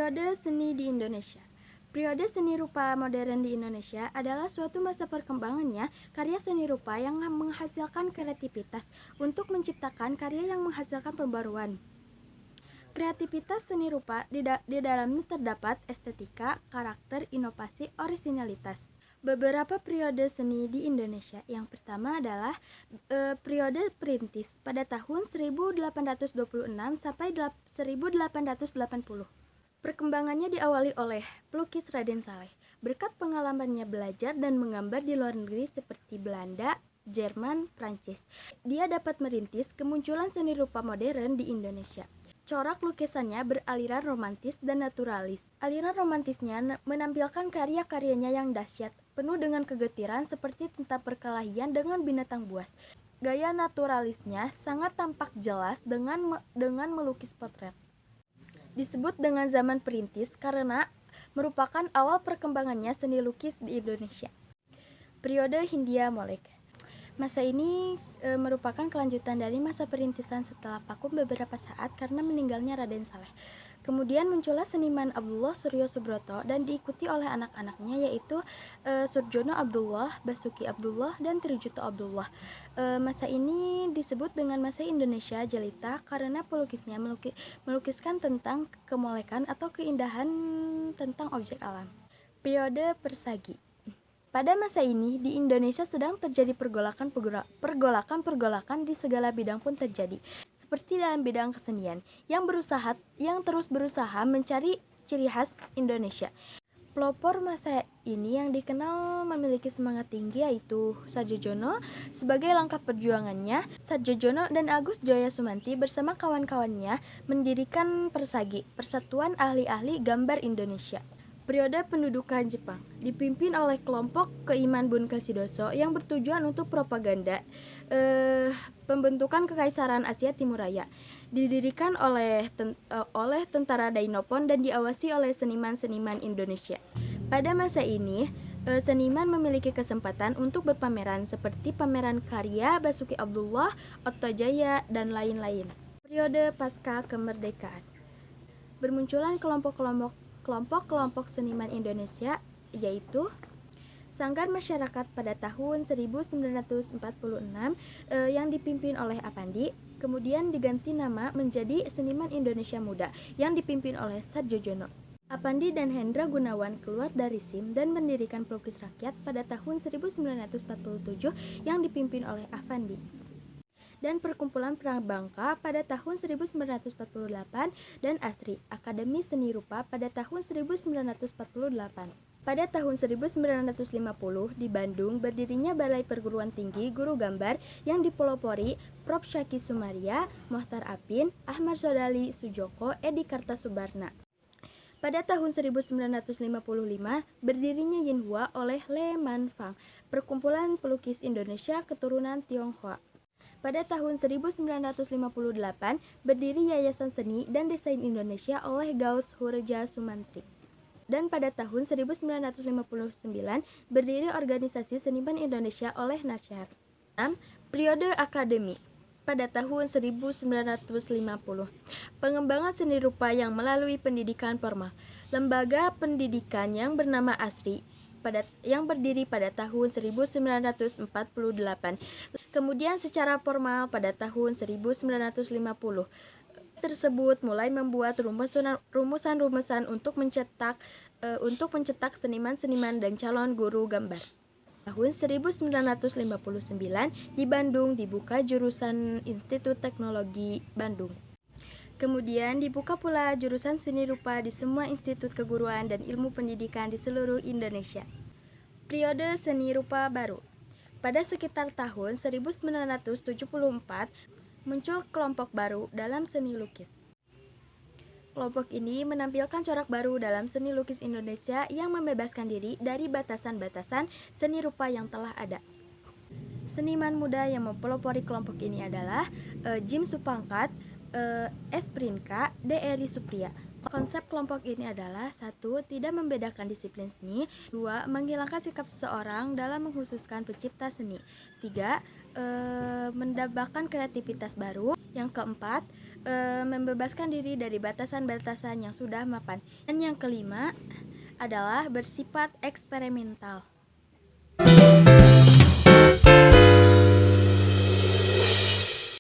Periode seni di Indonesia. Periode seni rupa modern di Indonesia adalah suatu masa perkembangannya karya seni rupa yang menghasilkan kreativitas untuk menciptakan karya yang menghasilkan pembaruan. Kreativitas seni rupa di dalamnya terdapat estetika, karakter, inovasi, orisinalitas. Beberapa periode seni di Indonesia. Yang pertama adalah periode perintis pada tahun 1826 sampai 1880. Perkembangannya diawali oleh pelukis Raden Saleh. Berkat pengalamannya belajar dan menggambar di luar negeri seperti Belanda, Jerman, Prancis, dia dapat merintis kemunculan seni rupa modern di Indonesia. Corak lukisannya beraliran romantis dan naturalis. Aliran romantisnya menampilkan karya-karyanya yang dahsyat, penuh dengan kegetiran seperti tentang perkelahian dengan binatang buas. Gaya naturalisnya sangat tampak jelas dengan melukis potret. Disebut dengan zaman perintis karena merupakan awal perkembangannya seni lukis di Indonesia. Periode Hindia Molek. Masa ini merupakan kelanjutan dari masa perintisan setelah vakum beberapa saat karena meninggalnya Raden Saleh. Kemudian muncullah seniman Abdullah Suryo Subroto dan diikuti oleh anak-anaknya yaitu Surjono Abdullah, Basuki Abdullah, dan Trijuto Abdullah. Masa ini disebut dengan masa Indonesia Jelita karena pelukisnya melukiskan tentang kemolekan atau keindahan tentang objek alam. Periode Persagi. Pada masa ini di Indonesia sedang terjadi pergolakan di segala bidang pun terjadi. Seperti dalam bidang kesenian yang terus berusaha mencari ciri khas Indonesia. Pelopor masa ini yang dikenal memiliki semangat tinggi yaitu Sadjojono. Sebagai langkah perjuangannya, Sadjojono dan Agus Joyo Sumanti bersama kawan-kawannya mendirikan Persagi, Persatuan Ahli-Ahli Gambar Indonesia. Periode pendudukan Jepang dipimpin oleh kelompok Keiman Bunkasidoso yang bertujuan untuk propaganda pembentukan Kekaisaran Asia Timur Raya. Didirikan oleh tentara Dainopon dan diawasi oleh seniman-seniman Indonesia. Pada masa ini, seniman memiliki kesempatan untuk berpameran seperti pameran karya Basuki Abdullah, Ottojaya, dan lain-lain. Periode pasca kemerdekaan. Bermunculan kelompok seniman Indonesia yaitu Sanggar Masyarakat pada tahun 1946 yang dipimpin oleh Apandi, kemudian diganti nama menjadi Seniman Indonesia Muda yang dipimpin oleh Sadjojono. Apandi dan Hendra Gunawan keluar dari SIM dan mendirikan Pelukis Rakyat pada tahun 1947 yang dipimpin oleh Afandi. Dan Perkumpulan Prabangka pada tahun 1948 dan ASRI, Akademi Seni Rupa pada tahun 1948. Pada tahun 1950 di Bandung berdirinya Balai Perguruan Tinggi Guru Gambar yang dipelopori Prof. Syaki Sumaria, Mohtar Apin, Ahmad Sodali Sujoko, Edi Kartasubarna. Pada tahun 1955 berdirinya Yinhua oleh Le Man Fang, Perkumpulan Pelukis Indonesia keturunan Tionghoa. Pada tahun 1958 berdiri Yayasan Seni dan Desain Indonesia oleh Gaus Hurja Sumantri. Dan pada tahun 1959 berdiri Organisasi Seniman Indonesia oleh Nasyar. 6. Periode Akademi. Pada tahun 1950, pengembangan seni rupa yang melalui pendidikan formal. Lembaga pendidikan yang bernama ASRI yang berdiri pada tahun 1948. Kemudian secara formal pada tahun 1950. Tersebut mulai membuat rumusan-rumusan untuk mencetak seniman-seniman dan calon guru gambar. Tahun 1959 di Bandung dibuka jurusan Institut Teknologi Bandung. Kemudian dibuka pula jurusan seni rupa di semua institut keguruan dan ilmu pendidikan di seluruh Indonesia. Periode seni rupa baru. Pada sekitar tahun 1974 muncul kelompok baru dalam seni lukis. Kelompok ini menampilkan corak baru dalam seni lukis Indonesia yang membebaskan diri dari batasan-batasan seni rupa yang telah ada. Seniman muda yang mempelopori kelompok ini adalah Jim Supangkat, S. Prinka, D. Eri Supriya. Konsep kelompok ini adalah 1. Tidak membedakan disiplin seni. 2. Menghilangkan sikap seseorang dalam mengkhususkan pencipta seni. 3. Mendambakan kreativitas baru. Yang keempat, membebaskan diri dari batasan-batasan yang sudah mapan. Dan yang kelima adalah bersifat eksperimental.